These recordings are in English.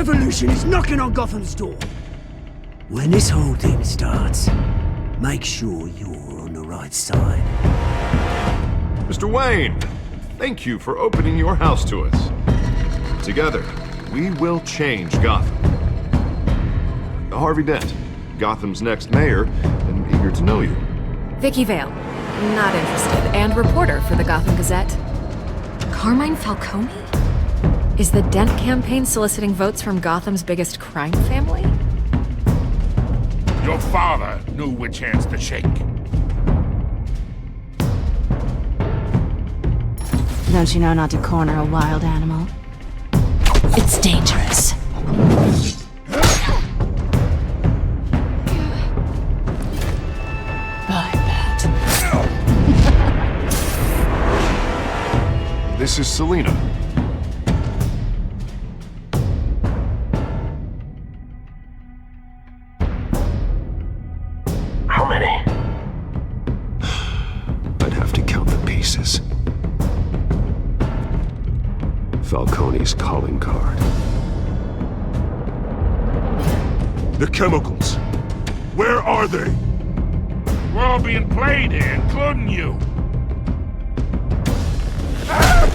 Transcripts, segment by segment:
revolution is knocking on Gotham's door. When this whole thing starts, make sure you're on the right side. Mr. Wayne, thank you for opening your house to us. Together, we will change Gotham. Harvey Dent, Gotham's next mayor, and eager to know you. Vicky Vale, not interested, and reporter for the Gotham Gazette. Carmine Falcone? Is the Dent campaign soliciting votes from Gotham's biggest crime family? Your father knew which hands to shake. Don't you know not to corner a wild animal? It's dangerous. Bye, Bat. This is Selina. How many? I'd have to count the pieces. Falcone's calling card. The chemicals. Where are they? We're all being played here, including you.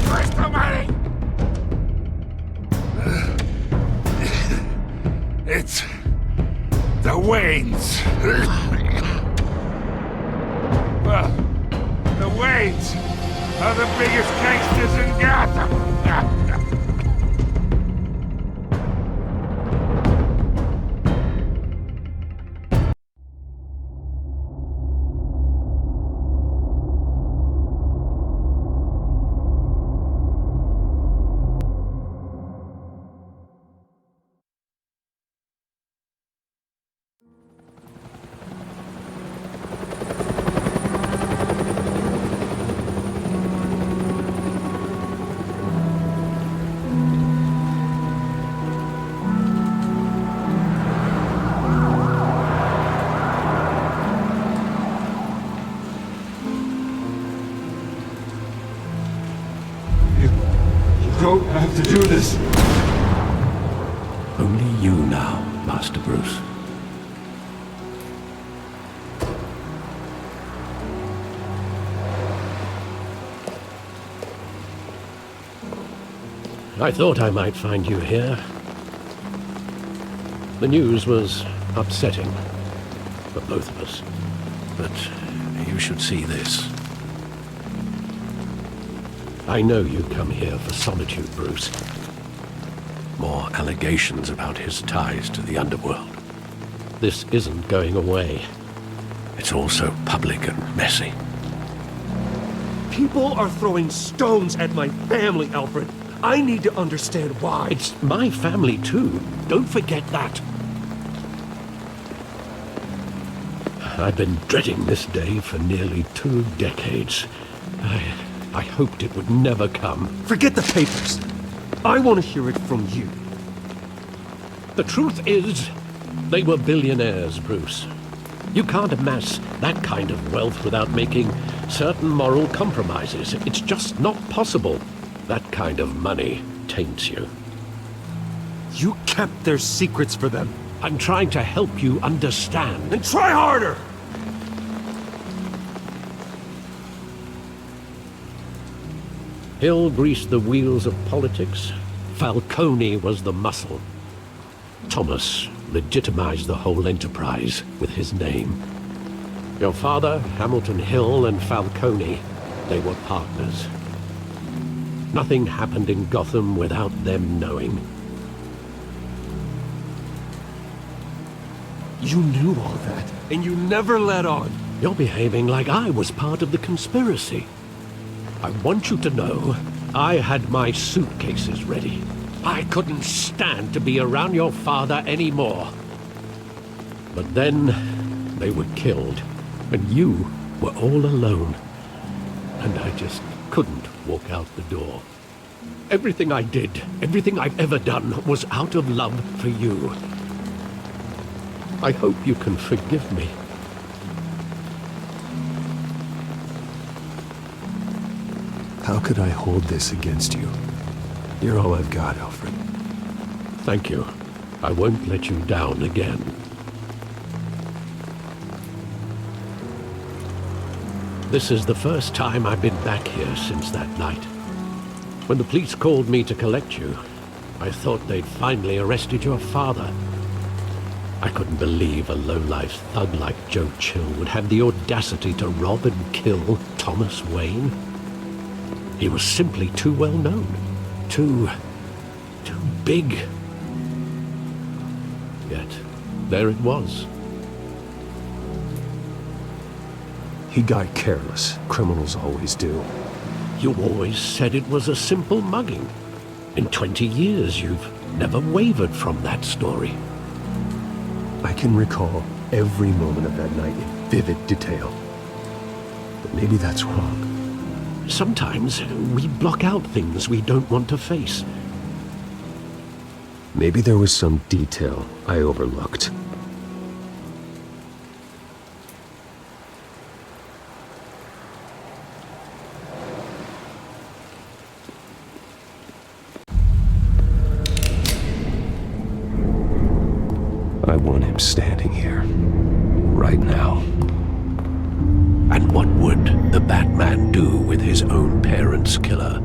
Where's the money? It's the Waynes. Well, the Waynes are the biggest gangsters in Gotham. Don't have to do this. Only you now, Master Bruce. I thought I might find you here. The news was upsetting for both of us. But you should see this. I know you come here for solitude, Bruce. More allegations about his ties to the underworld. This isn't going away. It's also public and messy. People are throwing stones at my family, Alfred. I need to understand why. It's my family, too. Don't forget that. I've been dreading this day for nearly 2 decades. I hoped it would never come. Forget the papers. I want to hear it from you. The truth is, they were billionaires, Bruce. You can't amass that kind of wealth without making certain moral compromises. It's just not possible. That kind of money taints you. You kept their secrets for them. I'm trying to help you understand. Then try harder! Hill greased the wheels of politics. Falcone was the muscle. Thomas legitimized the whole enterprise with his name. Your father, Hamilton Hill, and Falcone, they were partners. Nothing happened in Gotham without them knowing. You knew all that, and you never let on. You're behaving like I was part of the conspiracy. I want you to know, I had my suitcases ready. I couldn't stand to be around your father anymore. But then, they were killed, and you were all alone. And I just couldn't walk out the door. Everything I did, everything I've ever done, was out of love for you. I hope you can forgive me. How could I hold this against you? You're all I've got, Alfred. Thank you. I won't let you down again. This is the first time I've been back here since that night. When the police called me to collect you, I thought they'd finally arrested your father. I couldn't believe a low-life thug like Joe Chill would have the audacity to rob and kill Thomas Wayne. He was simply too well known. Too big. Yet, there it was. He got careless. Criminals always do. You always said it was a simple mugging. In 20 years, you've never wavered from that story. I can recall every moment of that night in vivid detail. But maybe that's wrong. Sometimes we block out things we don't want to face. Maybe there was some detail I overlooked. I want him standing here, right now. And what would the Batman do with his own parents' killer?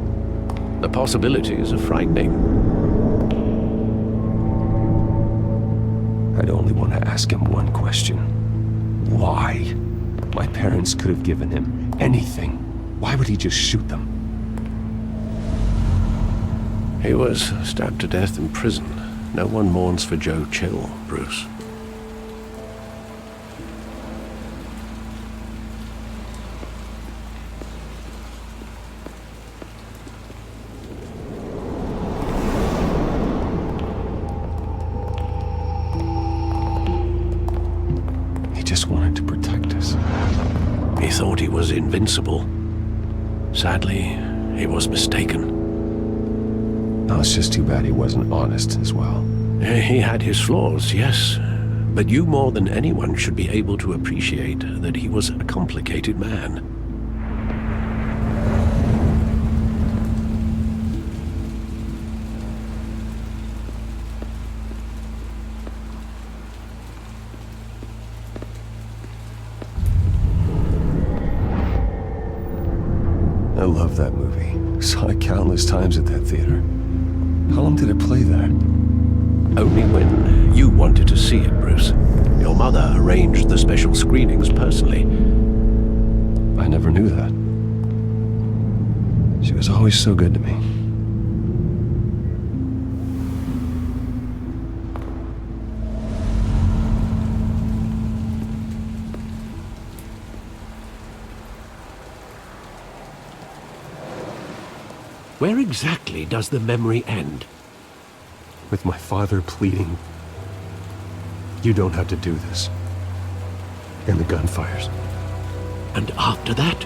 The possibilities are frightening. I'd only want to ask him one question. Why? My parents could have given him anything. Why would he just shoot them? He was stabbed to death in prison. No one mourns for Joe Chill, Bruce. He just wanted to protect us. He thought he was invincible. Sadly, he was mistaken. No, it's just too bad he wasn't honest as well. He had his flaws, yes. But you more than anyone should be able to appreciate that he was a complicated man. I love that movie. Saw it countless times at that theater. How long did it play there? Only when you wanted to see it, Bruce. Your mother arranged the special screenings personally. I never knew that. She was always so good to me. Where exactly does the memory end? With my father pleading, "You don't have to do this." And the gunfires. And after that?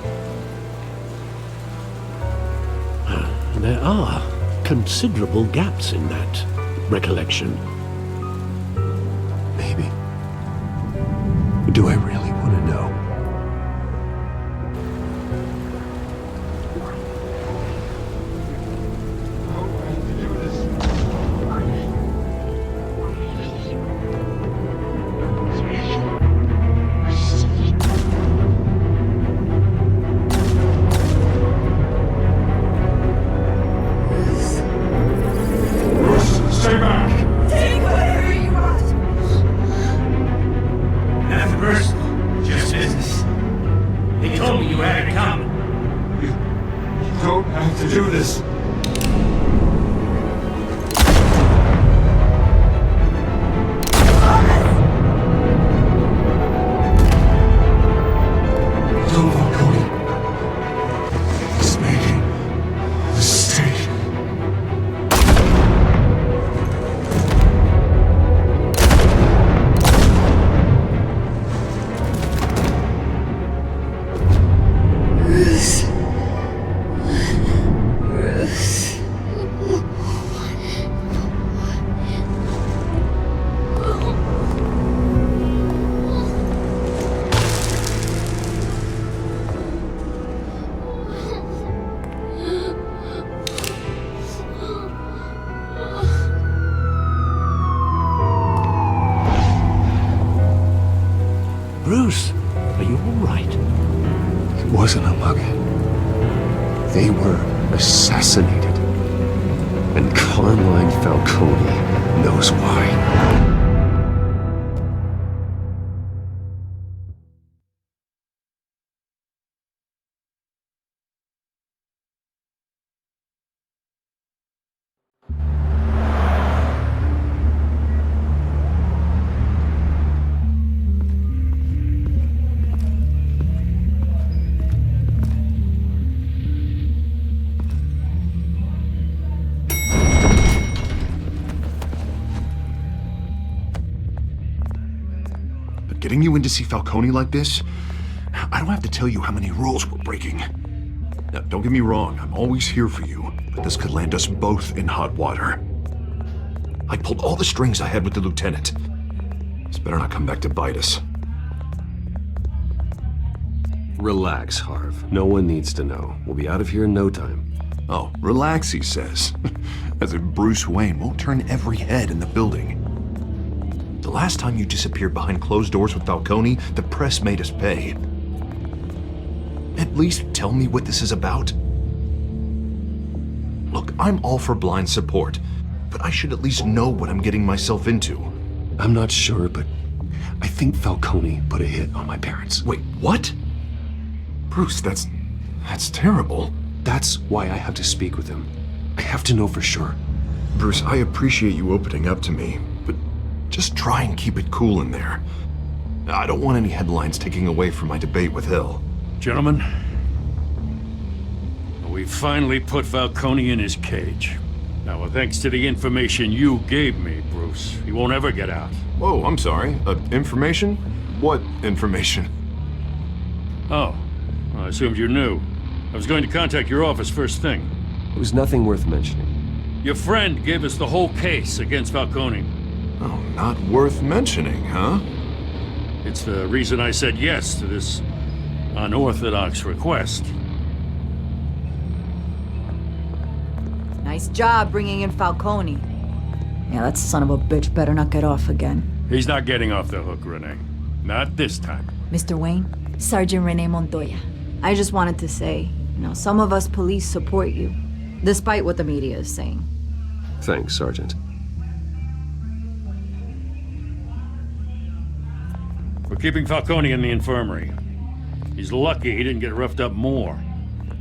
There are considerable gaps in that recollection. Maybe. Do I really want to know? Stay back! Take whatever you want! Nothing personal, just business. They told me you had it coming. You don't have to do this. Don't walk, Cody. He's making a mistake. Bruce. wasn't a mug. They were assassinated. And Carmine Falcone knows why. Getting you in to see Falcone like this? I don't have to tell you how many rules we're breaking. Now, don't get me wrong, I'm always here for you, but this could land us both in hot water. I pulled all the strings I had with the lieutenant. This better not come back to bite us. Relax, Harv. No one needs to know. We'll be out of here in no time. Oh, relax, he says. As if Bruce Wayne won't turn every head in the building. The last time you disappeared behind closed doors with Falcone, the press made us pay. At least tell me what this is about. Look, I'm all for blind support, but I should at least know what I'm getting myself into. I'm not sure, but I think Falcone put a hit on my parents. Wait, what? Bruce, that's terrible. That's why I have to speak with him. I have to know for sure. Bruce, I appreciate you opening up to me, but just try and keep it cool in there. I don't want any headlines taking away from my debate with Hill. Gentlemen, we finally put Falcone in his cage. Now, thanks to the information you gave me, Bruce, he won't ever get out. Whoa, I'm sorry. Information? What information? Oh, well, I assumed you knew. I was going to contact your office first thing. It was nothing worth mentioning. Your friend gave us the whole case against Falcone. Oh, not worth mentioning, huh? It's the reason I said yes to this unorthodox request. Nice job bringing in Falcone. Yeah, that son of a bitch better not get off again. He's not getting off the hook, Renee. Not this time. Mr. Wayne, Sergeant Renee Montoya. I just wanted to say, some of us police support you, despite what the media is saying. Thanks, Sergeant. We're keeping Falcone in the infirmary. He's lucky he didn't get roughed up more.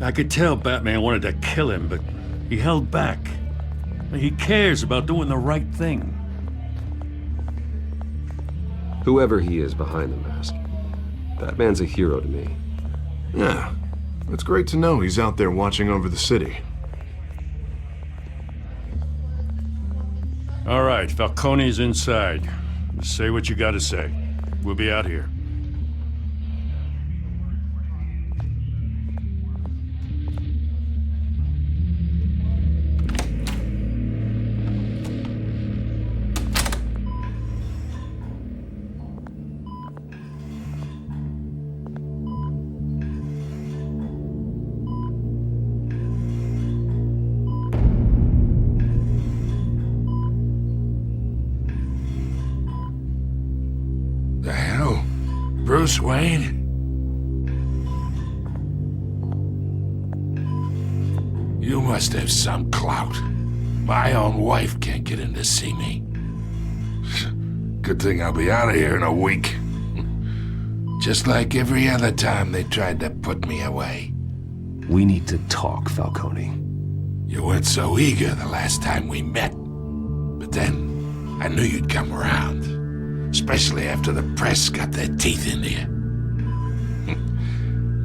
I could tell Batman wanted to kill him, but he held back. He cares about doing the right thing. Whoever he is behind the mask, Batman's a hero to me. Yeah, it's great to know he's out there watching over the city. All right, Falcone's inside. Say what you gotta say. We'll be out here. Bruce Wayne? You must have some clout. My own wife can't get in to see me. Good thing I'll be out of here in a week. Just like every other time they tried to put me away. We need to talk, Falcone. You weren't so eager the last time we met. But then, I knew you'd come around. Especially after the press got their teeth into you.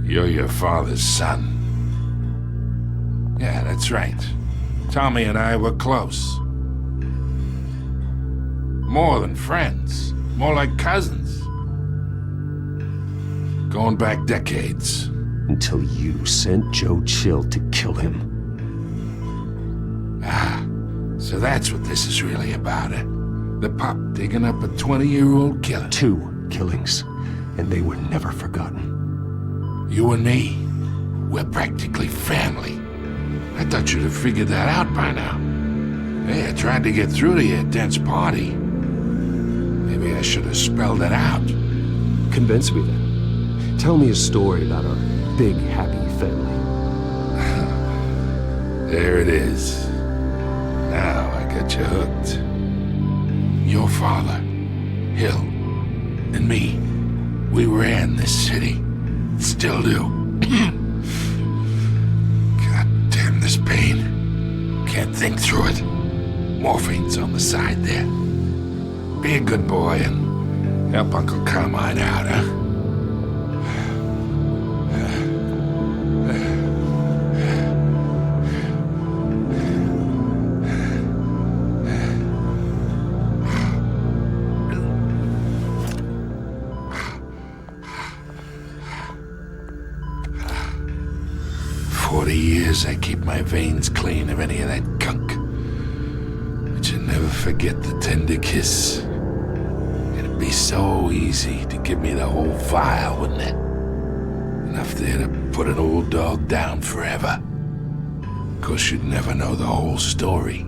You're your father's son. Yeah, that's right. Tommy and I were close. More than friends. More like cousins. Going back decades. Until you sent Joe Chill to kill him. Ah, so that's what this is really about, eh? The pup digging up a 20-year-old killer. 2 killings, and they were never forgotten. You and me, we're practically family. I thought you'd have figured that out by now. Hey, I tried to get through to you at Dent's party. Maybe I should have spelled it out. Convince me then. Tell me a story about our big, happy family. There it is. Now I got you hooked. Your father, Hill, and me, we ran this city. Still do. God damn this pain. Can't think through it. Morphine's on the side there. Be a good boy and help Uncle Carmine out, huh? 40 years I keep my veins clean of any of that gunk. But you never forget the tender kiss. It'd be so easy to give me the whole vial, wouldn't it? Enough there to put an old dog down forever. Of course, you'd never know the whole story.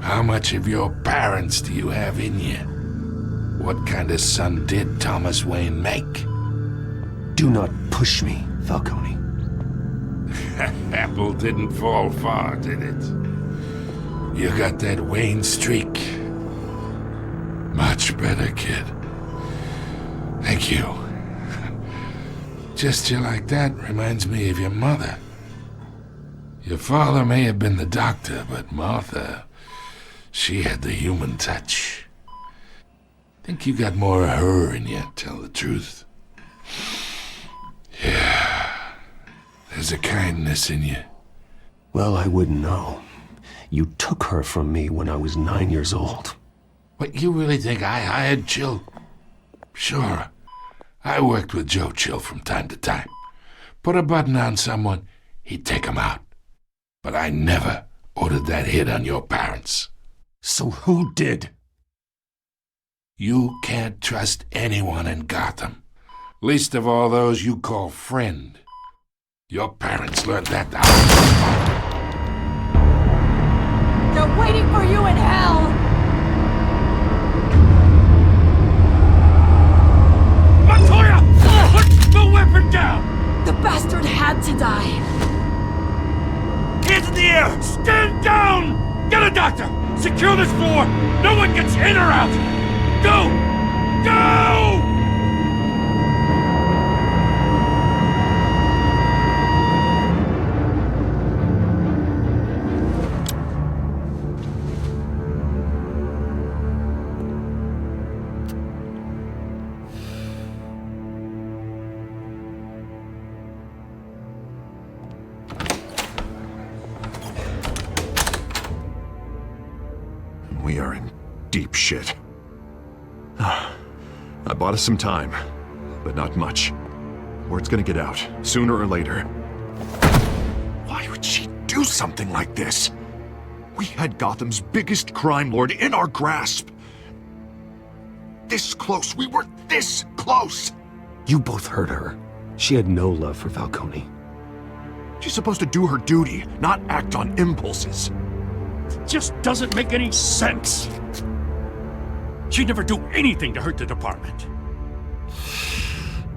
How much of your parents do you have in you? What kind of son did Thomas Wayne make? Do not push me, Falcone. Apple didn't fall far, did it? You got that Wayne streak. Much better, kid. Thank you. Gesture like that reminds me of your mother. Your father may have been the doctor, but Martha, she had the human touch. Think you got more of her in you, tell the truth. Yeah. There's a kindness in you. Well, I wouldn't know. You took her from me when I was 9 years old. What, you really think I hired Chill? Sure. I worked with Joe Chill from time to time. Put a button on someone, he'd take him out. But I never ordered that hit on your parents. So who did? You can't trust anyone in Gotham. Least of all those you call friend. Your parents learned that the hard way. They're waiting for you in hell! Montoya! Put the weapon down! The bastard had to die. Hands in the air! Stand down! Get a doctor! Secure this floor! No one gets in or out! Go! Go! We are in deep shit. I bought us some time, but not much. Word's gonna get out, sooner or later. Why would she do something like this? We had Gotham's biggest crime lord in our grasp. This close, we were this close! You both hurt her. She had no love for Falcone. She's supposed to do her duty, not act on impulses. Just doesn't make any sense. She'd never do anything to hurt the department.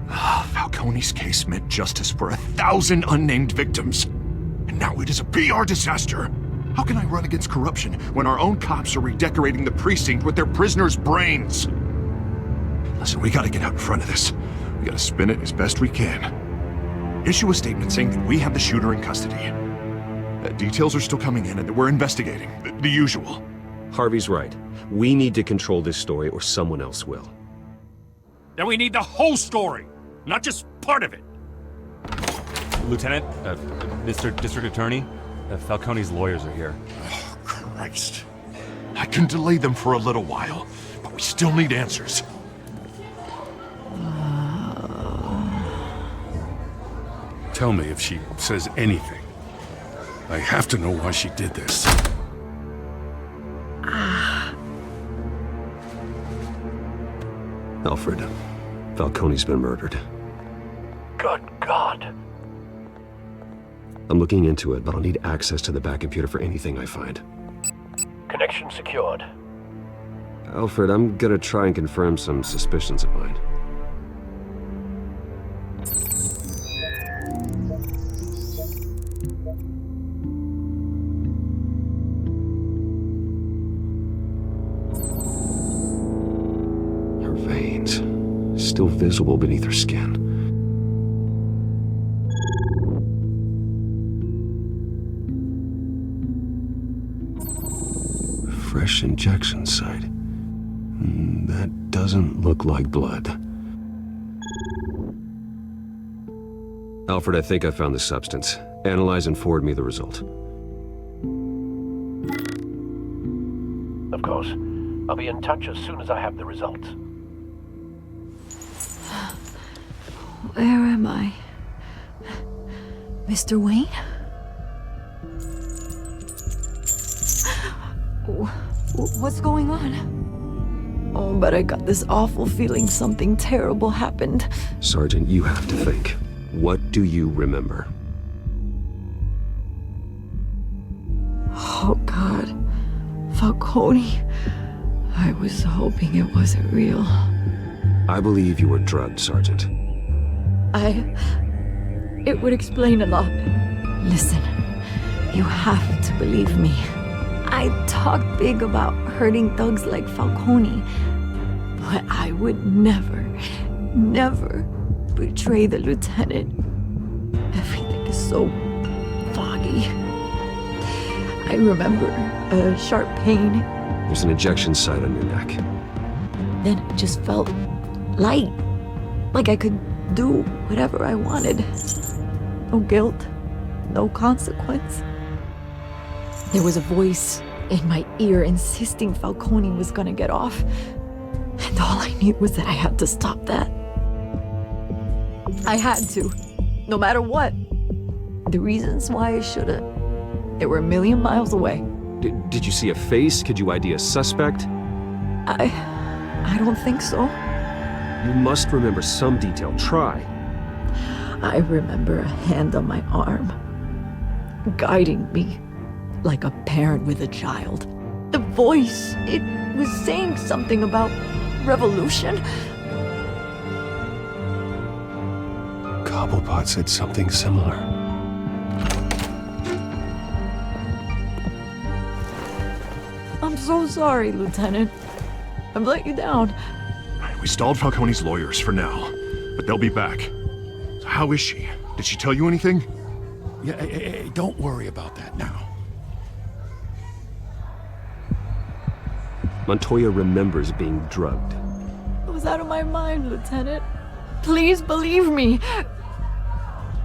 Falcone's case meant justice for 1,000 unnamed victims. And now it is a PR disaster. How can I run against corruption when our own cops are redecorating the precinct with their prisoners' brains? Listen, we gotta get out in front of this. We gotta spin it as best we can. Issue a statement saying that we have the shooter in custody. Details are still coming in and that we're investigating. The usual. Harvey's right. We need to control this story or someone else will. Then we need the whole story, not just part of it. Lieutenant, Mr. District Attorney, Falcone's lawyers are here. Oh, Christ. I can delay them for a little while, but we still need answers. Tell me if she says anything. I have to know why she did this. Alfred, Falcone's been murdered. Good God. I'm looking into it, but I'll need access to the back computer for anything I find. Connection secured. Alfred, I'm gonna try and confirm some suspicions of mine. still visible beneath her skin. Fresh injection site. That doesn't look like blood. Alfred, I think I found the substance. Analyze and forward me the result. Of course. I'll be in touch as soon as I have the results. Where am I? Mr. Wayne? What's going on? Oh, but I got this awful feeling something terrible happened. Sergeant, you have to think. What do you remember? Oh, God. Falcone. I was hoping it wasn't real. I believe you were drugged, Sergeant. It would explain a lot. Listen, you have to believe me. I talked big about hurting thugs like Falcone, but I would never betray the lieutenant. Everything is so foggy. I remember a sharp pain. There's an injection site on your neck. Then it just felt light, like I could do whatever I wanted. No guilt, no consequence. There was a voice in my ear insisting Falcone was gonna get off. And all I knew was that I had to stop that. I had to, no matter what. The reasons why I shouldn't, they were a million miles away. Did you see a face? Could you ID a suspect? I don't think so. You must remember some detail. Try. I remember a hand on my arm, guiding me like a parent with a child. The voice, it was saying something about revolution. Cobblepot said something similar. I'm so sorry, Lieutenant. I've let you down. We stalled Falcone's lawyers for now, but they'll be back. So how is she? Did she tell you anything? Yeah, hey, don't worry about that now. Montoya remembers being drugged. I was out of my mind, Lieutenant. Please believe me.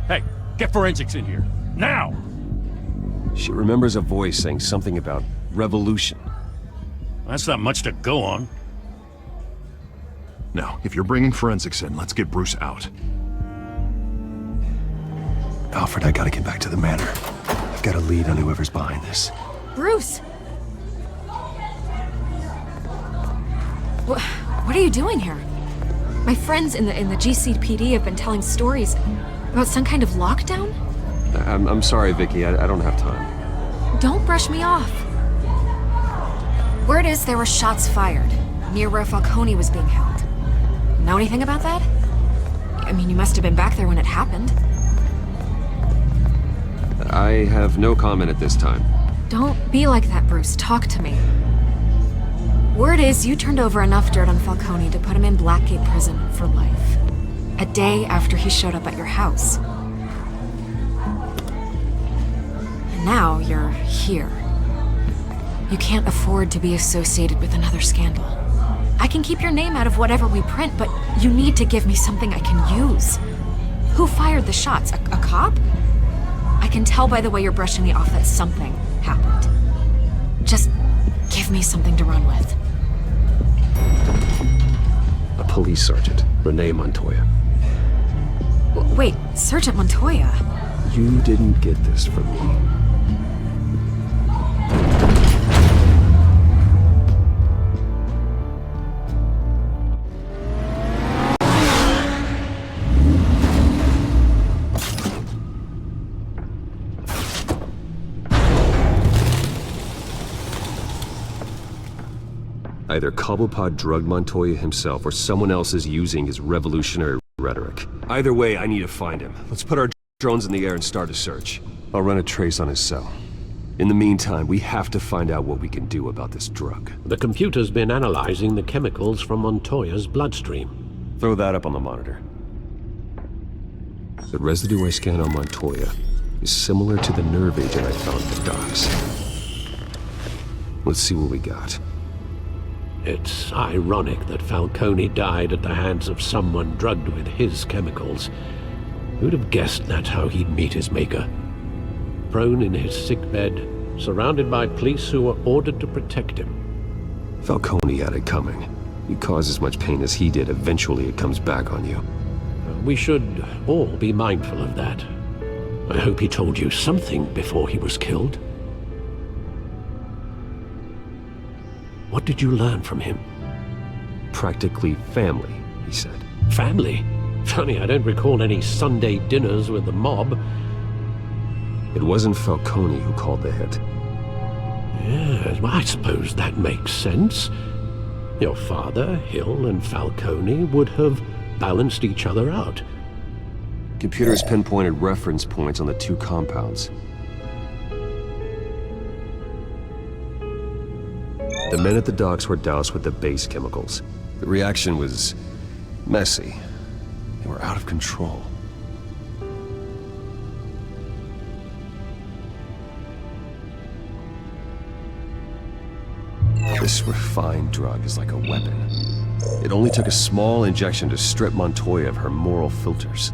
Hey, get forensics in here. Now! She remembers a voice saying something about revolution. That's not much to go on. Now, if you're bringing forensics in, let's get Bruce out. Alfred, I gotta get back to the manor. I've got a lead on whoever's behind this. Bruce! What are you doing here? My friends in the GCPD have been telling stories about some kind of lockdown? I'm sorry, Vicky. I don't have time. Don't brush me off. Word is there were shots fired near where Falcone was being held. Know anything about that? I mean, you must have been back there when it happened. I have no comment at this time. Don't be like that, Bruce. Talk to me. Word is you turned over enough dirt on Falcone to put him in Blackgate Prison for life. A day after he showed up at your house. And now you're here. You can't afford to be associated with another scandal. I can keep your name out of whatever we print, but you need to give me something I can use. Who fired the shots? A cop? I can tell by the way you're brushing me off that something happened. Just give me something to run with. A police sergeant, Renee Montoya. Wait, Sergeant Montoya? You didn't get this from me. Either Cobblepot drugged Montoya himself, or someone else is using his revolutionary rhetoric. Either way, I need to find him. Let's put our drones in the air and start a search. I'll run a trace on his cell. In the meantime, we have to find out what we can do about this drug. The computer's been analyzing the chemicals from Montoya's bloodstream. Throw that up on the monitor. The residue I scanned on Montoya is similar to the nerve agent I found at the docks. Let's see what we got. It's ironic that Falcone died at the hands of someone drugged with his chemicals. Who'd have guessed that's how he'd meet his maker? Prone in his sickbed, surrounded by police who were ordered to protect him. Falcone had it coming. You cause as much pain as he did, eventually it comes back on you. We should all be mindful of that. I hope he told you something before he was killed. What did you learn from him? Practically family, he said. Family? Funny, I don't recall any Sunday dinners with the mob. It wasn't Falcone who called the hit. Yes, well, I suppose that makes sense. Your father, Hill, and Falcone would have balanced each other out. Computers pinpointed reference points on the two compounds. The men at the docks were doused with the base chemicals. The reaction was messy. They were out of control. This refined drug is like a weapon. It only took a small injection to strip Montoya of her moral filters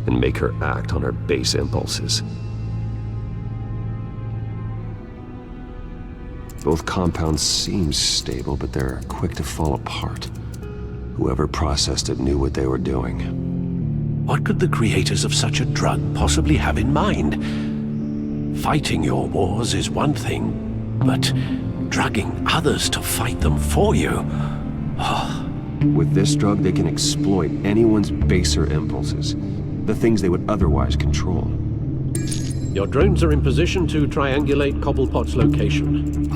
and make her act on her base impulses. Both compounds seem stable, but they're quick to fall apart. Whoever processed it knew what they were doing. What could the creators of such a drug possibly have in mind? Fighting your wars is one thing, but drugging others to fight them for you? With this drug, they can exploit anyone's baser impulses, the things they would otherwise control. Your drones are in position to triangulate Cobblepot's location.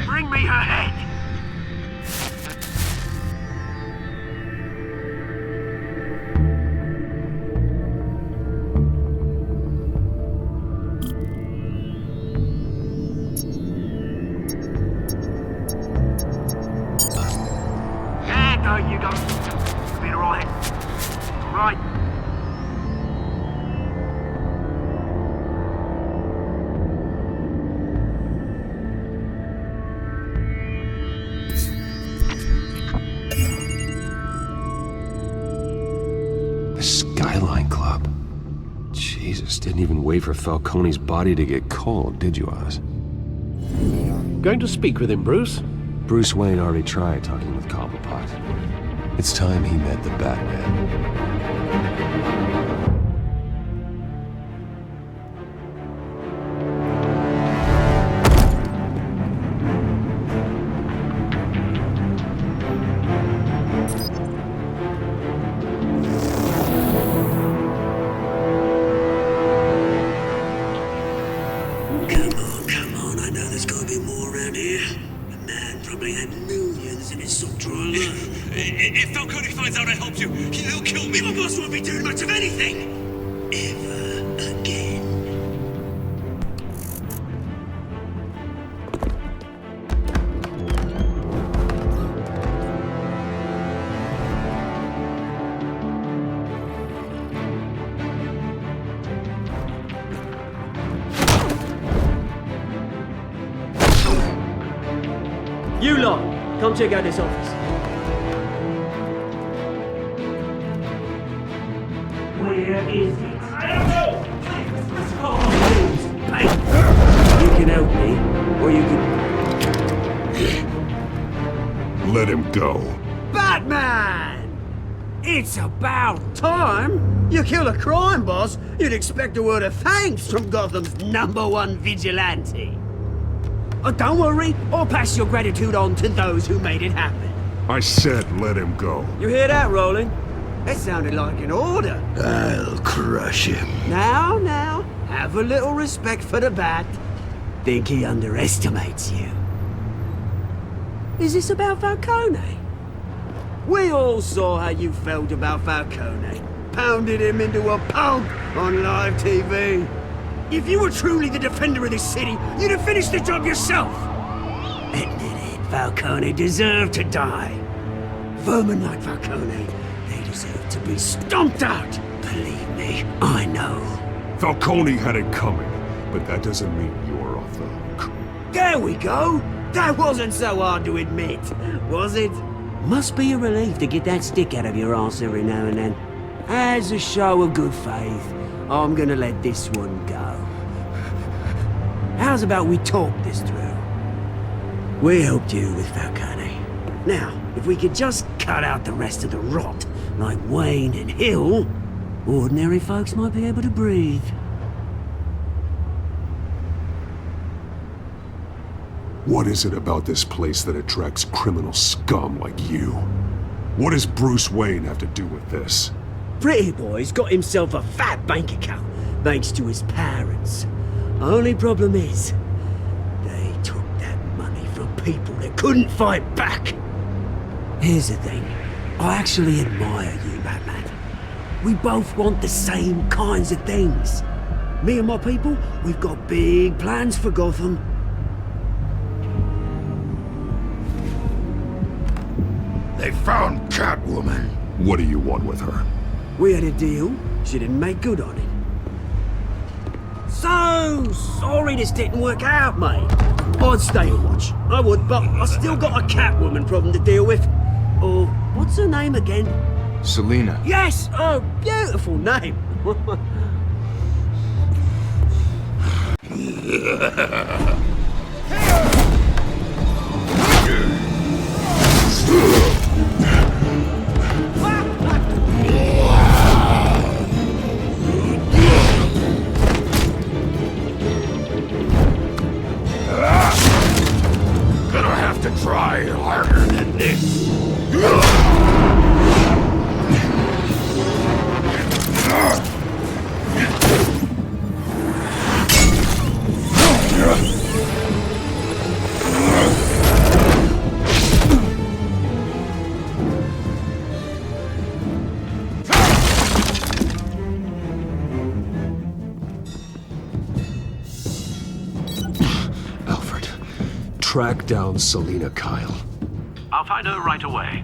Bring me her head! No, you don't. You'll be alright. Right. The Skyline Club. Jesus, didn't even wait for Falcone's body to get cold, did you, Oz? Going to speak with him, Bruce? Bruce Wayne already tried talking with Cobblepot. It's time he met the Batman. Come on, I know there's gotta be more around here. The man probably had millions in his sock drawer alone. If Falcone finds out I helped you, he'll kill me. Your boss won't be doing much of anything! Ever again. You lot, come check out this office. Where is it? help me, or you could... Let him go. Batman! It's about time! You kill a crime boss, you'd expect a word of thanks from Gotham's #1 vigilante. Oh, don't worry, I'll pass your gratitude on to those who made it happen. I said let him go. You hear that, Roland? That sounded like an order. I'll crush him. Now, have a little respect for the Bat. Think he underestimates you. Is this about Falcone? We all saw how you felt about Falcone. Pounded him into a pulp on live TV. If you were truly the defender of this city, you'd have finished the job yourself. Admit it, Falcone deserved to die. Vermin like Falcone, they deserve to be stomped out. Believe me, I know. Falcone had it coming, but that doesn't mean you're off the hook. There we go. That wasn't so hard to admit, was it? Must be a relief to get that stick out of your arse every now and then. As a show of good faith, I'm gonna let this one go. How's about we talk this through? We helped you with Falcone. Now, if we could just cut out the rest of the rot, like Wayne and Hill, ordinary folks might be able to breathe. What is it about this place that attracts criminal scum like you? What does Bruce Wayne have to do with this? Pretty Boy's got himself a fat bank account, thanks to his parents. Only problem is, they took that money from people that couldn't fight back. Here's the thing, I actually admire you, Batman. We both want the same kinds of things. Me and my people, we've got big plans for Gotham. They found Catwoman. What do you want with her? We had a deal. She didn't make good on it. So sorry this didn't work out, mate. I'd stay and watch. I would, but I still got a Catwoman problem to deal with. Oh, what's her name again? Selina. Yes! Oh, beautiful name. Gonna have to try harder than this. Alfred, track down Selina Kyle. I'll find her right away.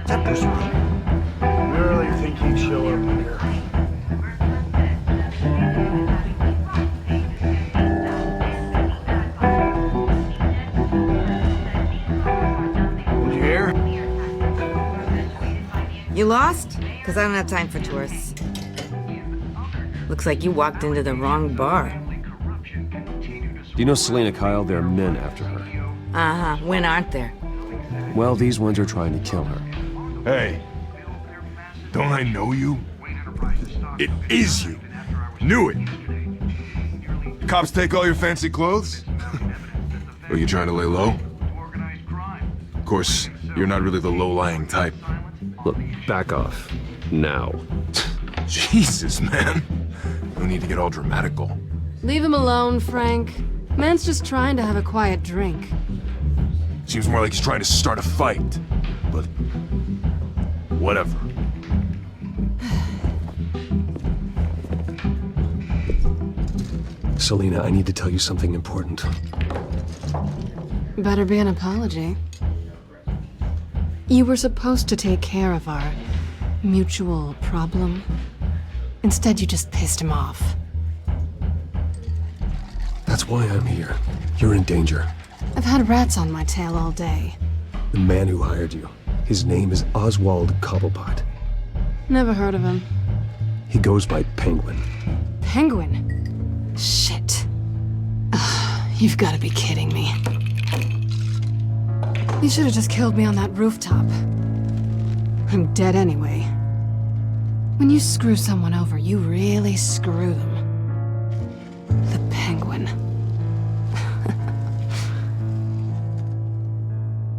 That was right. Really think he'd show up here? Did you hear? You lost? Because I don't have time for tourists. Looks like you walked into the wrong bar. Do you know Selina Kyle? There are men after her. Uh-huh. When aren't there? Well, these ones are trying to kill her. Hey, don't I know you? It is you. Knew it. Cops take all your fancy clothes? Are you trying to lay low? Of course, you're not really the low-lying type. Look, back off. Now. Jesus, man. No need to get all dramatical. Leave him alone, Frank. Man's just trying to have a quiet drink. Seems more like he's trying to start a fight. But... whatever. Selina, I need to tell you something important. Better be an apology. You were supposed to take care of our mutual problem. Instead, you just pissed him off. That's why I'm here. You're in danger. I've had rats on my tail all day. The man who hired you, his name is Oswald Cobblepot. Never heard of him. He goes by Penguin. Penguin? Shit. Ugh, you've got to be kidding me. You should have just killed me on that rooftop. I'm dead anyway. When you screw someone over, you really screw them. The Penguin.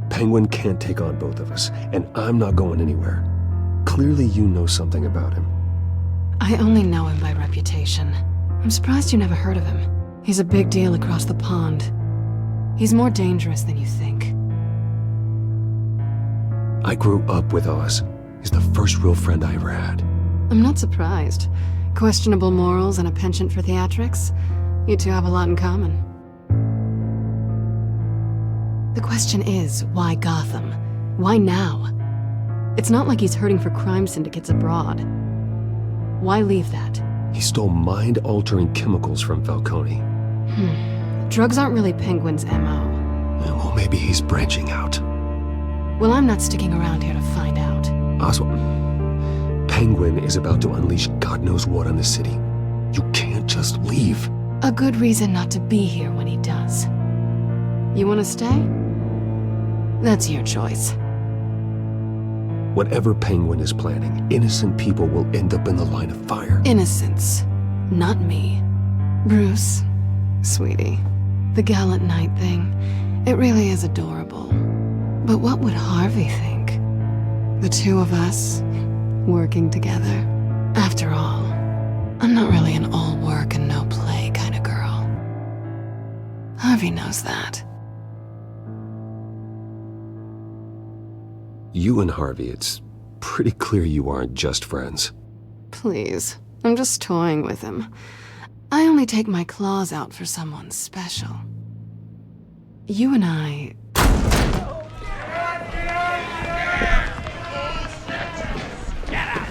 Penguin can't take on both of us, and I'm not going anywhere. Clearly you know something about him. I only know him by reputation. I'm surprised you never heard of him. He's a big deal across the pond. He's more dangerous than you think. I grew up with Oz. He's the first real friend I ever had. I'm not surprised. Questionable morals and a penchant for theatrics. You two have a lot in common. The question is, why Gotham? Why now? It's not like he's hurting for crime syndicates abroad. Why leave that? He stole mind-altering chemicals from Falcone. Drugs aren't really Penguin's MO. Well, maybe he's branching out. Well, I'm not sticking around here to find out. Oswald, Penguin is about to unleash God knows what on the city. You can't just leave. A good reason not to be here when he does. You want to stay? That's your choice. Whatever Penguin is planning, innocent people will end up in the line of fire. Innocence, not me. Bruce, sweetie, the gallant knight thing, it really is adorable. But what would Harvey think? The two of us, working together. After all, I'm not really an all work and no play kind of girl. Harvey knows that. You and Harvey, it's pretty clear you aren't just friends. Please, I'm just toying with him. I only take my claws out for someone special. You and I...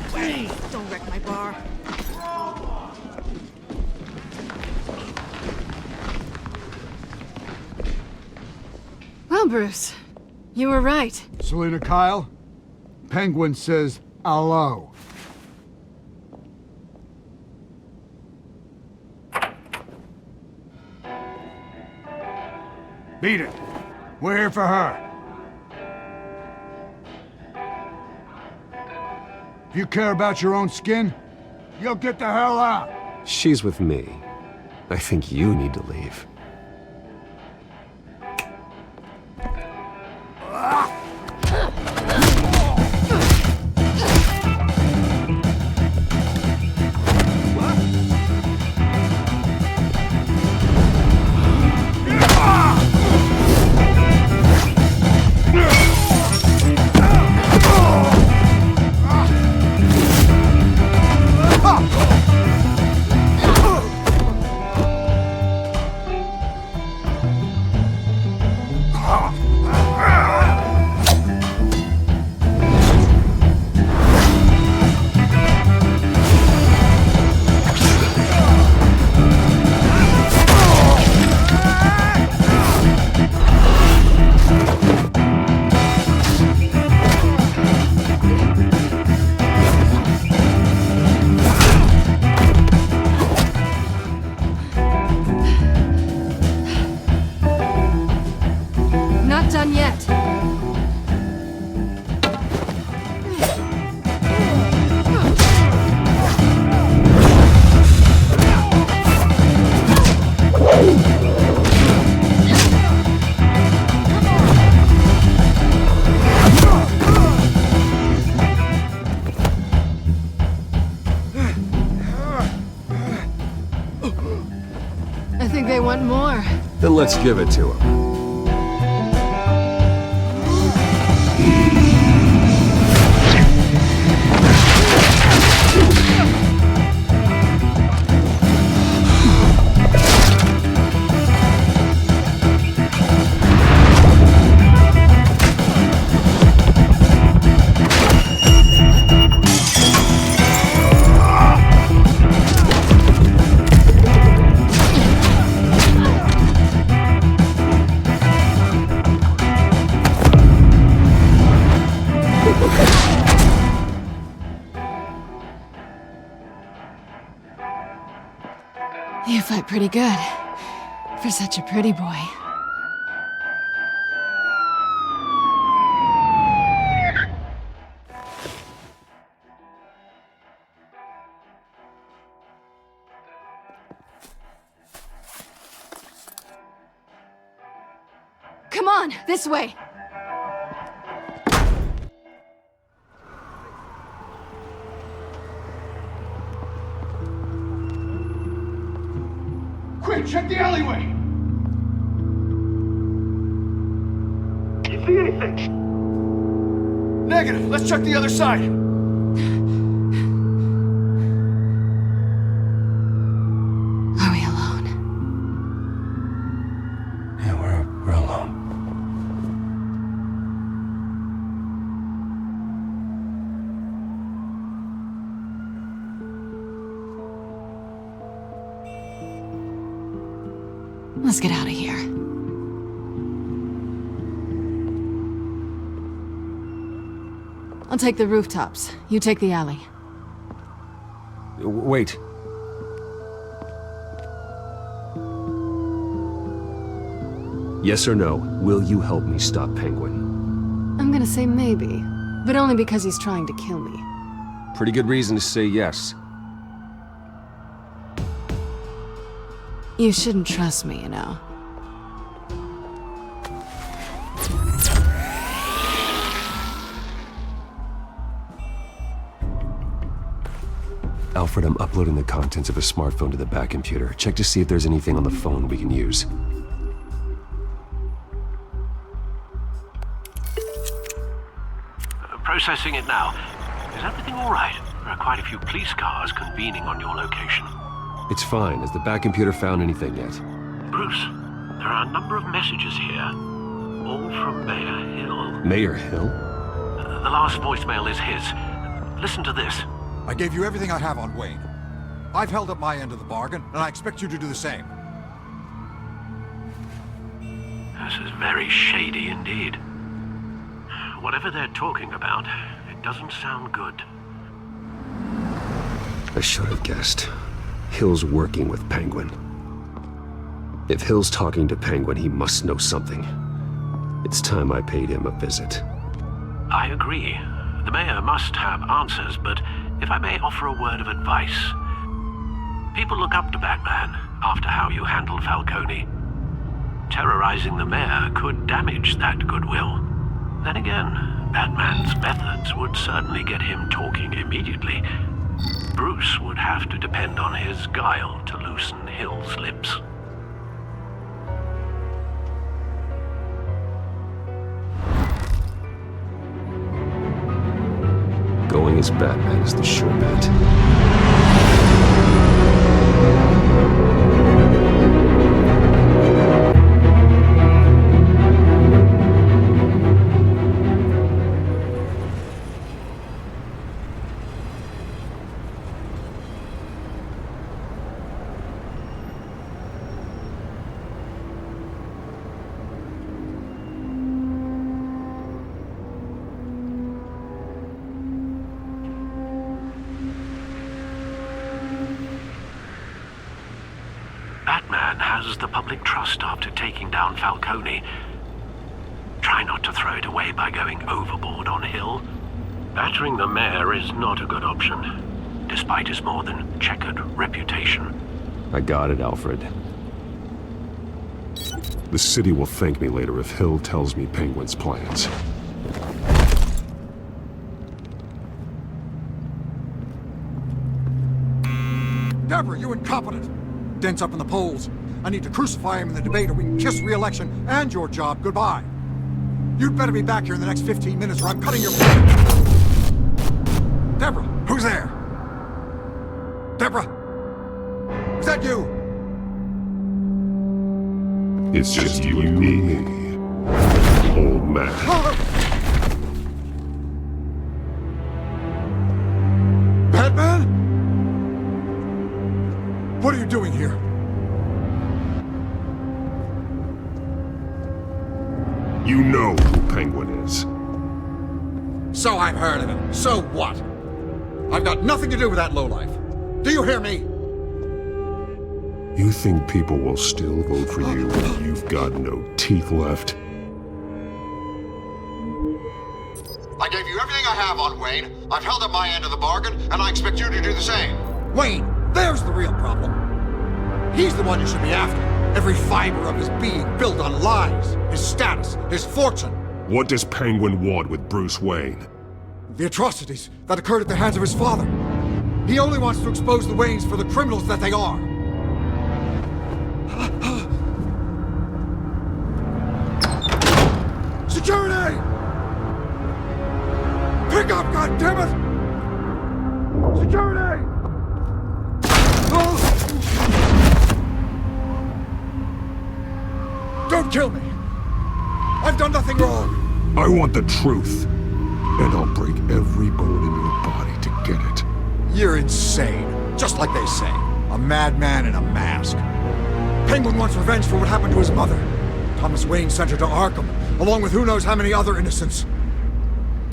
Please, don't wreck my bar. Well, Bruce, you were right. Selina Kyle, Penguin says hello. Beat it. We're here for her. If you care about your own skin, you'll get the hell out. She's with me. I think you need to leave. think they want more. Then let's give it to them. You fight pretty good. For such a pretty boy. Come on, this way! Quick, check the alleyway! You see anything? Negative. Let's check the other side. Are we alone? Yeah, we're alone. Let's get out of here. I'll take the rooftops. You take the alley. Wait. Yes or no, will you help me stop Penguin? I'm gonna say maybe, but only because he's trying to kill me. Pretty good reason to say yes. You shouldn't trust me, you know. Alfred, I'm uploading the contents of a smartphone to the back computer. Check to see if there's anything on the phone we can use. Processing it now. Is everything all right? There are quite a few police cars convening on your location. It's fine. Has the back computer found anything yet? Bruce, there are a number of messages here, all from Mayor Hill. Mayor Hill? The last voicemail is his. Listen to this. I gave you everything I have on Wayne. I've held up my end of the bargain, and I expect you to do the same. This is very shady indeed. Whatever they're talking about, it doesn't sound good. I should have guessed. Hill's working with Penguin. If Hill's talking to Penguin, he must know something. It's time I paid him a visit. I agree. The mayor must have answers, but if I may offer a word of advice. People look up to Batman after how you handled Falcone. Terrorizing the mayor could damage that goodwill. Then again, Batman's methods would certainly get him talking immediately. Bruce would have to depend on his guile to loosen Hill's lips. Going as Batman is the sure bet. Batman has the public trust after taking down Falcone. Try not to throw it away by going overboard on Hill. Battering the mayor is not a good option, despite his more than checkered reputation. I got it, Alfred. The city will thank me later if Hill tells me Penguin's plans. Deborah, you incompetent! Dents up in the poles. I need to crucify him in the debate or we can kiss re-election and your job goodbye. You'd better be back here in the next 15 minutes or I'm cutting your... Deborah, who's there? Deborah? Is that you? It's just you and me, old man. Batman? What are you doing here? You know who Penguin is. So I've heard of him. So what? I've got nothing to do with that lowlife. Do you hear me? You think people will still vote for you when you've got no teeth left? I gave you everything I have on Wayne. I've held up my end of the bargain, and I expect you to do the same. Wayne, there's the real problem. He's the one you should be after. Every fiber of his being built on lies, his status, his fortune. What does Penguin want with Bruce Wayne? The atrocities that occurred at the hands of his father. He only wants to expose the Waynes for the criminals that they are. Security! Pick up, goddammit! Security! Don't kill me! I've done nothing wrong! I want the truth, and I'll break every bone in your body to get it. You're insane, just like they say. A madman in a mask. Penguin wants revenge for what happened to his mother. Thomas Wayne sent her to Arkham, along with who knows how many other innocents.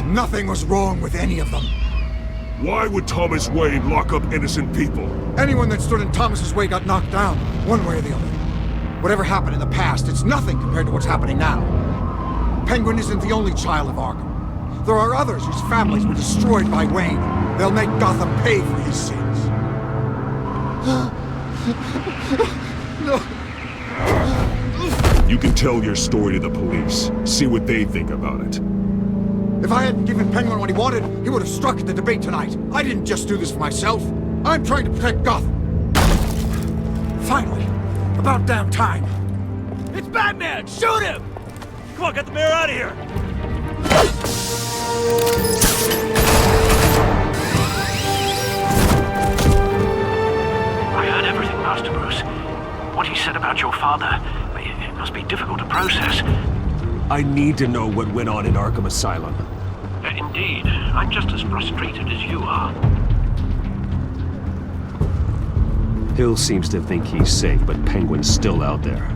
Nothing was wrong with any of them. Why would Thomas Wayne lock up innocent people? Anyone that stood in Thomas's way got knocked down, one way or the other. Whatever happened in the past, it's nothing compared to what's happening now. Penguin isn't the only child of Arkham. There are others whose families were destroyed by Wayne. They'll make Gotham pay for his sins. No. You can tell your story to the police. See what they think about it. If I hadn't given Penguin what he wanted, he would have struck at the debate tonight. I didn't just do this for myself. I'm trying to protect Gotham. Finally. About damn time. It's Batman! Shoot him! Come on, get the mayor out of here! I heard everything, Master Bruce. What he said about your father, it must be difficult to process. I need to know what went on in Arkham Asylum. Indeed. I'm just as frustrated as you are. Hill seems to think he's safe, but Penguin's still out there.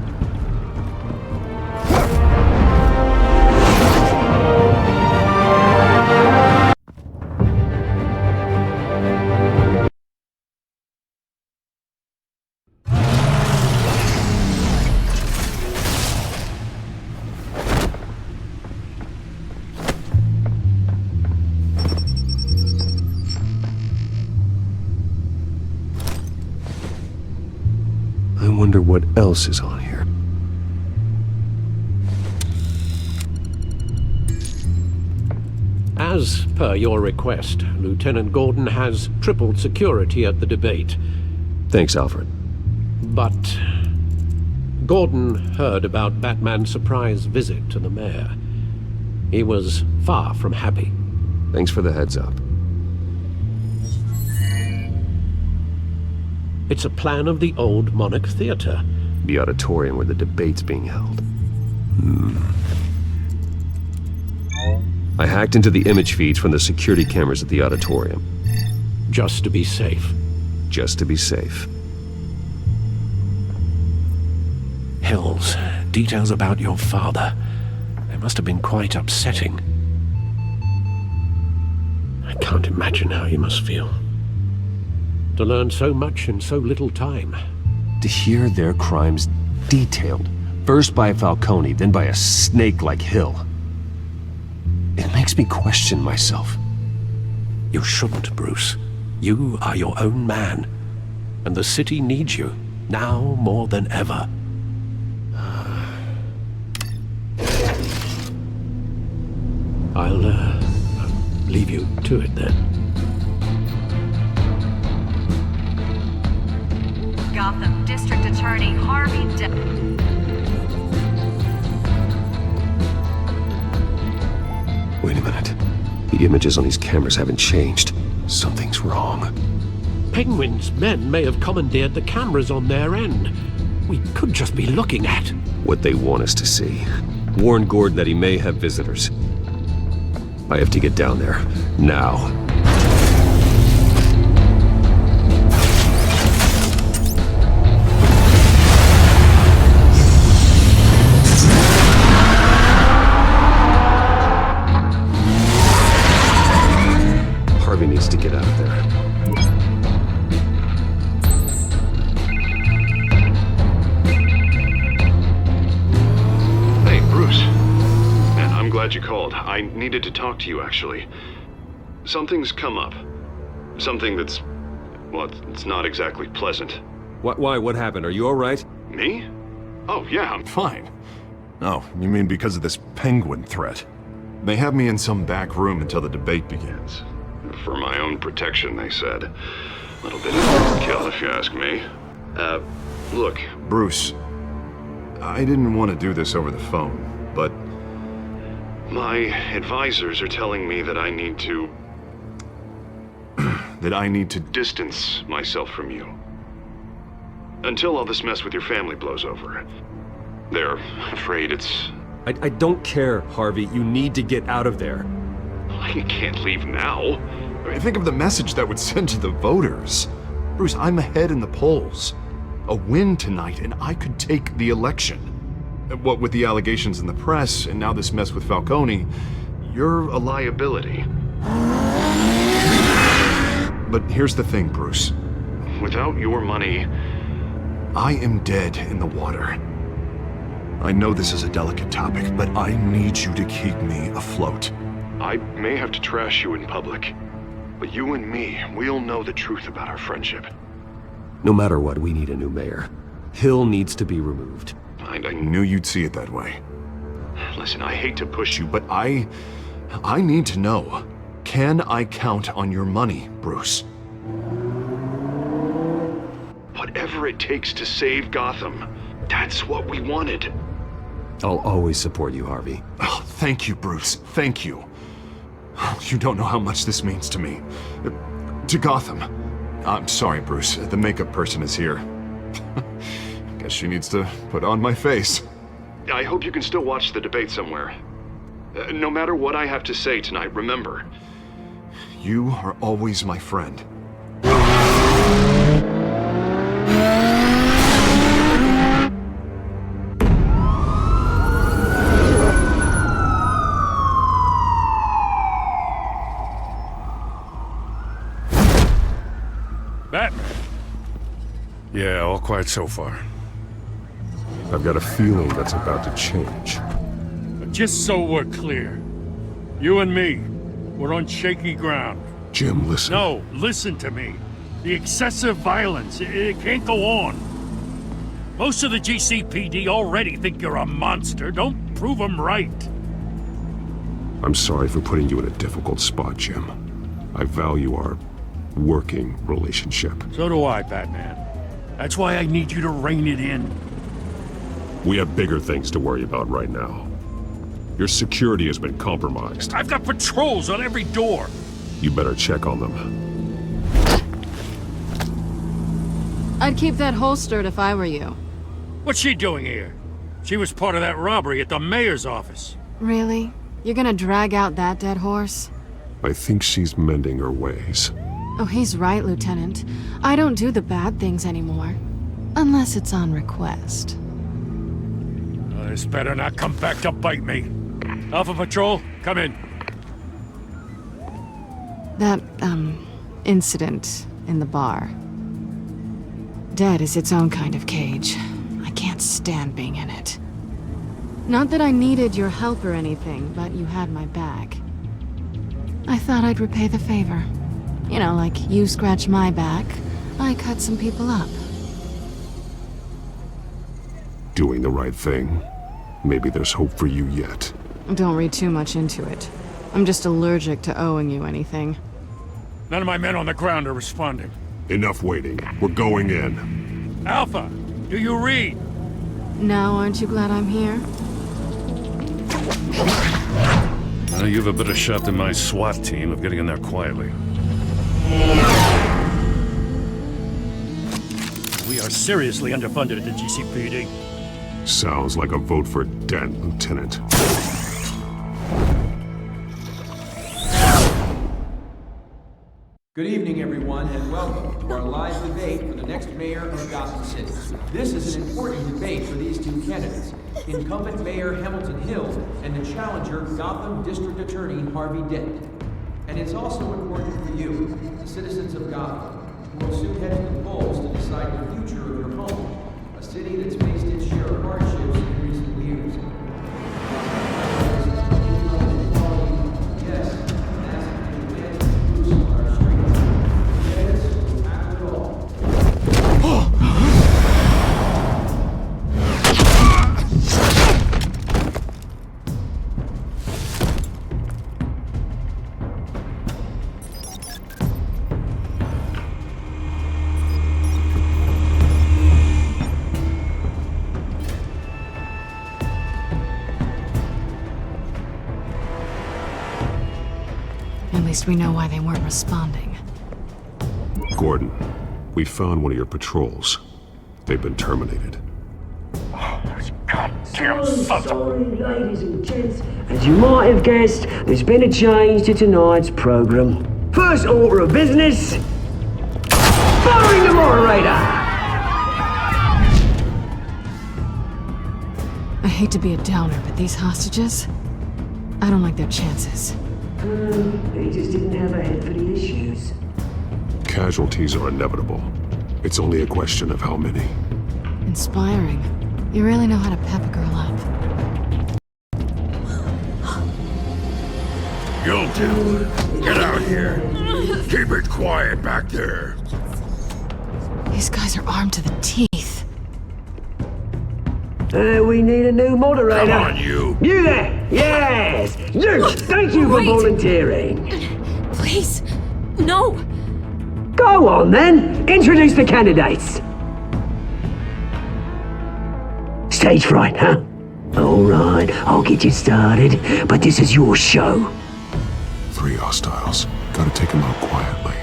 I wonder what else is on here. As per your request, Lieutenant Gordon has tripled security at the debate. Thanks, Alfred. But Gordon heard about Batman's surprise visit to the mayor. He was far from happy. Thanks for the heads up. It's a plan of the old Monarch Theater. The auditorium where the debate's being held. I hacked into the image feeds from the security cameras at the auditorium. Just to be safe. Just to be safe. Hills, details about your father. They must have been quite upsetting. I can't imagine how you must feel. To learn so much in so little time. To hear their crimes detailed, first by Falcone, then by a snake like Hill. It makes me question myself. You shouldn't, Bruce. You are your own man. And the city needs you, now more than ever. I'll leave you to it then. Gotham District Attorney Harvey Wait a minute. The images on these cameras haven't changed. Something's wrong. Penguin's men may have commandeered the cameras on their end. We could just be looking at what they want us to see. Warn Gordon that he may have visitors. I have to get down there. Now. Harvey needs to get out of there. Glad you called. I needed to talk to you, actually. Something's come up. Something that's... well, it's not exactly pleasant. Why? What happened? Are you alright? Me? Oh, yeah, I'm fine. Oh, you mean because of this penguin threat? They have me in some back room until the debate begins. For my own protection, they said. A little bit of overkill, if you ask me. Look, Bruce. I didn't want to do this over the phone, but... my advisors are telling me that I need to... that I need to distance myself from you. Until all this mess with your family blows over. They're afraid it's... I don't care, Harvey. You need to get out of there. I can't leave now. I mean, think of the message that would send to the voters. Bruce, I'm ahead in the polls. A win tonight and I could take the election. What with the allegations in the press, and now this mess with Falcone, you're a liability. But here's the thing, Bruce. Without your money, I am dead in the water. I know this is a delicate topic, but I need you to keep me afloat. I may have to trash you in public, but you and me, we'll know the truth about our friendship. No matter what, we need a new mayor. Hill needs to be removed. I knew you'd see it that way. Listen, I hate to push you, but I need to know. Can I count on your money, Bruce? Whatever it takes to save Gotham, that's what we wanted. I'll always support you, Harvey. Oh, thank you, Bruce. Thank you. You don't know how much this means to me. To Gotham. I'm sorry, Bruce. The makeup person is here. Guess she needs to put on my face. I hope you can still watch the debate somewhere. No matter what I have to say tonight, remember, you are always my friend. Batman. Yeah, all quiet so far. I've got a feeling that's about to change. But just so we're clear, you and me, we're on shaky ground. Jim, listen. No, listen to me. The excessive violence, it can't go on. Most of the GCPD already think you're a monster. Don't prove them right. I'm sorry for putting you in a difficult spot, Jim. I value our working relationship. So do I, Batman. That's why I need you to rein it in. We have bigger things to worry about right now. Your security has been compromised. I've got patrols on every door. You better check on them. I'd keep that holstered if I were you. What's she doing here? She was part of that robbery at the mayor's office. Really? You're gonna drag out that dead horse? I think she's mending her ways. Oh, he's right, Lieutenant. I don't do the bad things anymore. Unless it's on request. This better not come back to bite me. Alpha Patrol, come in. That, incident in the bar. Dead is its own kind of cage. I can't stand being in it. Not that I needed your help or anything, but you had my back. I thought I'd repay the favor. You know, like you scratch my back, I cut some people up. Doing the right thing. Maybe there's hope for you yet. Don't read too much into it. I'm just allergic to owing you anything. None of my men on the ground are responding. Enough waiting. We're going in. Alpha, do you read? Now, aren't you glad I'm here? Well, you have a better shot than my SWAT team of getting in there quietly. We are seriously underfunded at the GCPD. Sounds like a vote for Dent, Lieutenant. Good evening, everyone, and welcome to our live debate for the next mayor of Gotham City. This is an important debate for these two candidates, incumbent Mayor Hamilton Hill and the challenger Gotham District Attorney Harvey Dent. And it's also important for you, the citizens of Gotham, who will soon head to the polls to decide the future of your home, a city that's faced its share of hardships in recent years. Yes, nace and Jerusalem are streets. Yes, after all. At least we know why they weren't responding. Gordon, we found one of your patrols. They've been terminated. Goddamn Sorry, ladies and gents. As you might have guessed, there's been a change to tonight's program. First order of business, firing the moderator! I hate to be a downer, but these hostages, I don't like their chances. He just didn't have a head for the issues. Casualties are inevitable. It's only a question of how many. Inspiring. You really know how to pep a girl up. You'll do. Get out here. Keep it quiet back there. These guys are armed to the teeth. We need a new moderator. Come on, you. You there! Yes! You! Thank you for volunteering. Please, no. Go on then. Introduce the candidates. Stage fright, huh? All right, I'll get you started, but this is your show. 3 hostiles. Gotta take them out quietly.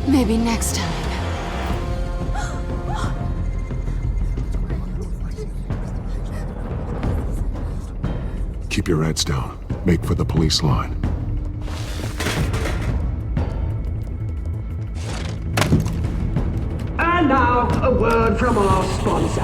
Maybe next time. Keep your heads down. Make for the police line. And now, a word from our sponsor.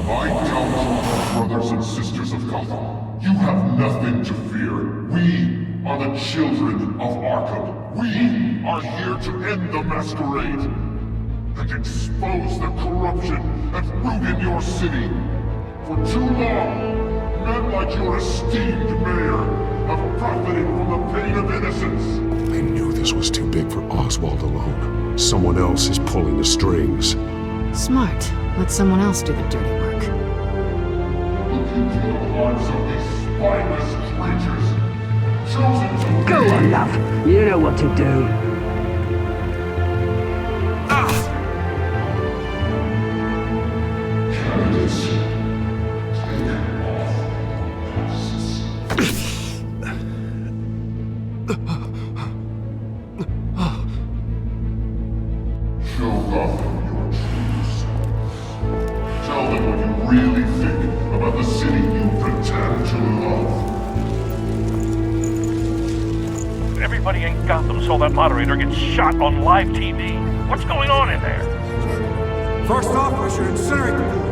My counsel, brothers and sisters of Gotham, you have nothing to fear. We are the children of Arkham. We are here to end the masquerade. and expose the corruption that's ruined your city. For too long, men like your esteemed mayor have profited from the pain of innocence. I knew this was too big for Oswald alone. Someone else is pulling the strings. Smart. Let someone else do the dirty work. Look into the hearts of these spineless creatures, chosen to Go on, love. You know what to do. candidates. Show Gotham your true self. Tell them what you really think about the city you pretend to love. Everybody in Gotham saw that moderator get shot on live TV. What's going on in there? First off, we should incinerate the pool.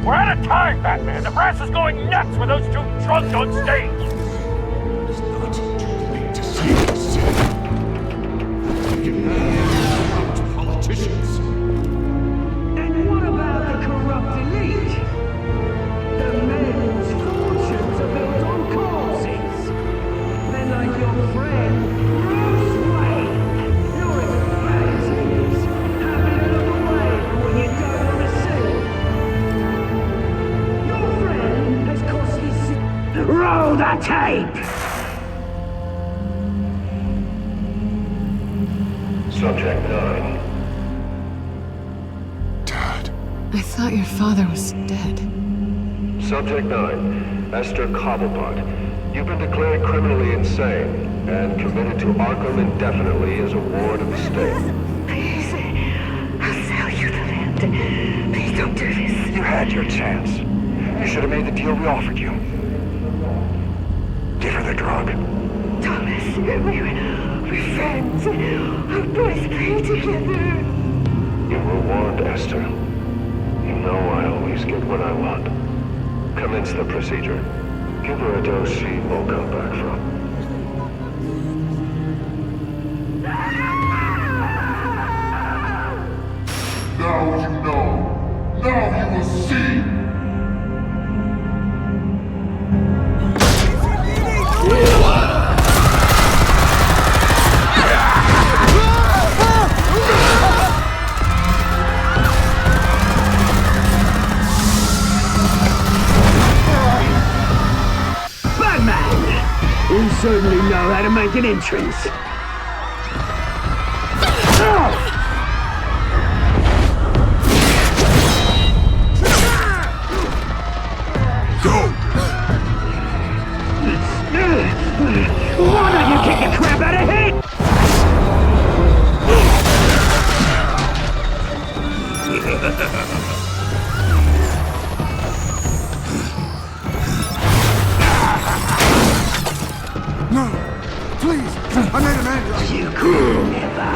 We're out of time, Batman. The brass is going nuts with those two drunks on stage. Politicians. And what about the corrupt elite? The men whose fortunes are built on causes. Men like your friend, Bruce Wayne. You're as crazy happy to look away from what you don't want to see. Your friend has cost his... Roll the tape! Subject 9. I thought your father was dead. Subject 9, Esther Cobblepot. You've been declared criminally insane and committed to Arkham indefinitely as a ward of the state. Please, I'll sell you the land. Please don't do this. You had your chance. You should have made the deal we offered you. Give her the drug. Thomas, we're friends. Our boys play together. You were warned, Esther. You know I always get what I want. Commence the procedure. Give her a dose she won't come back from. Now you know. Now you will see. You certainly know how to make an entrance. Go! Why don't you kick the crap out of him? No, please, I made an android. You could never.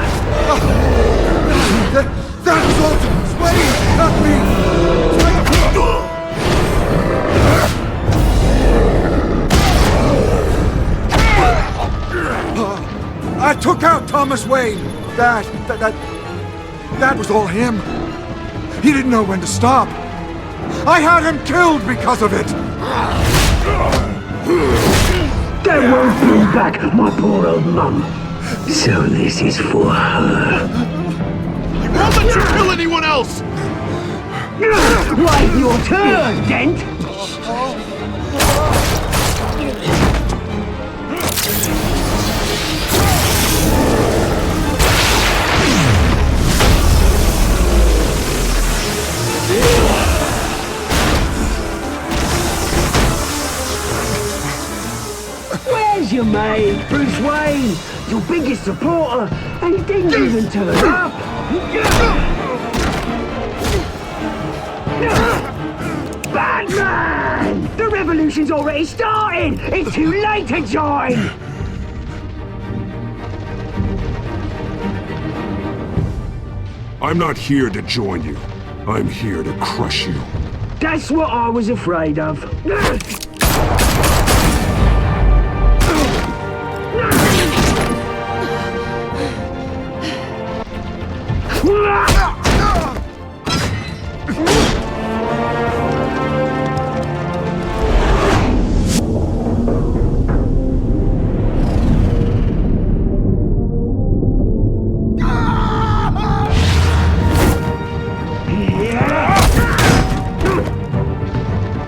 That was Ultimus. Wait, not me. I took out Thomas Wayne. That was all him. He didn't know when to stop. I had him killed because of it. That won't bring back my poor old mum. So this is for her. You won't let you kill anyone else! Wait your turn, Dent! Where's your mate, Bruce Wayne? Your biggest supporter, and he didn't even turn up! Batman! The revolution's already started! It's too late to join! I'm not here to join you. I'm here to crush you. That's what I was afraid of.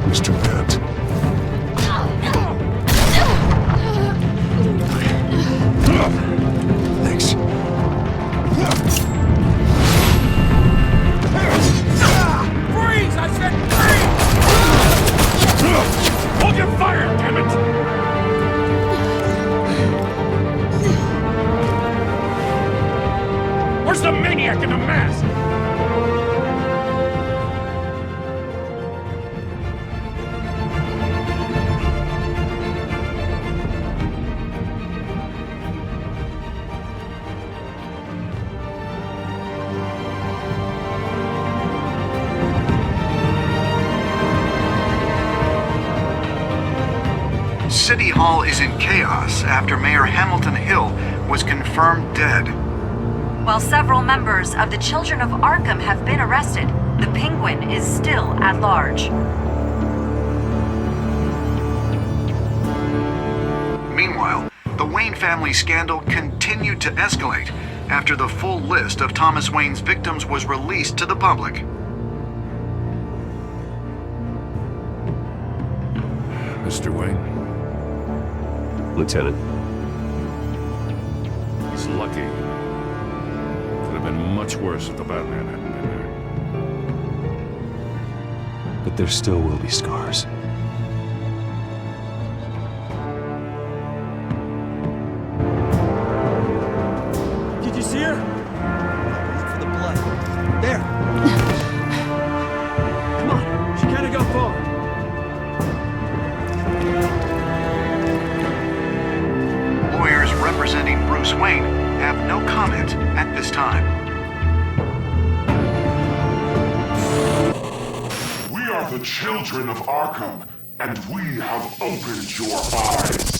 Mr. Vent. Thanks. Freeze! I said freeze! Hold your fire, damn it! Where's the maniac in the mask? City Hall is in chaos after Mayor Hamilton Hill was confirmed dead. While several members of the Children of Arkham have been arrested, the Penguin is still at large. Meanwhile, the Wayne family scandal continued to escalate after the full list of Thomas Wayne's victims was released to the public. Mr. Wayne? Lieutenant. He's lucky. Could have been much worse if the Batman hadn't been there. But there still will be scars. Did you see her? Look for the blood. There. Come on, she can't go far. Lawyers representing Bruce Wayne have no comment at this time. We are the Children of Arkham, and we have opened your eyes.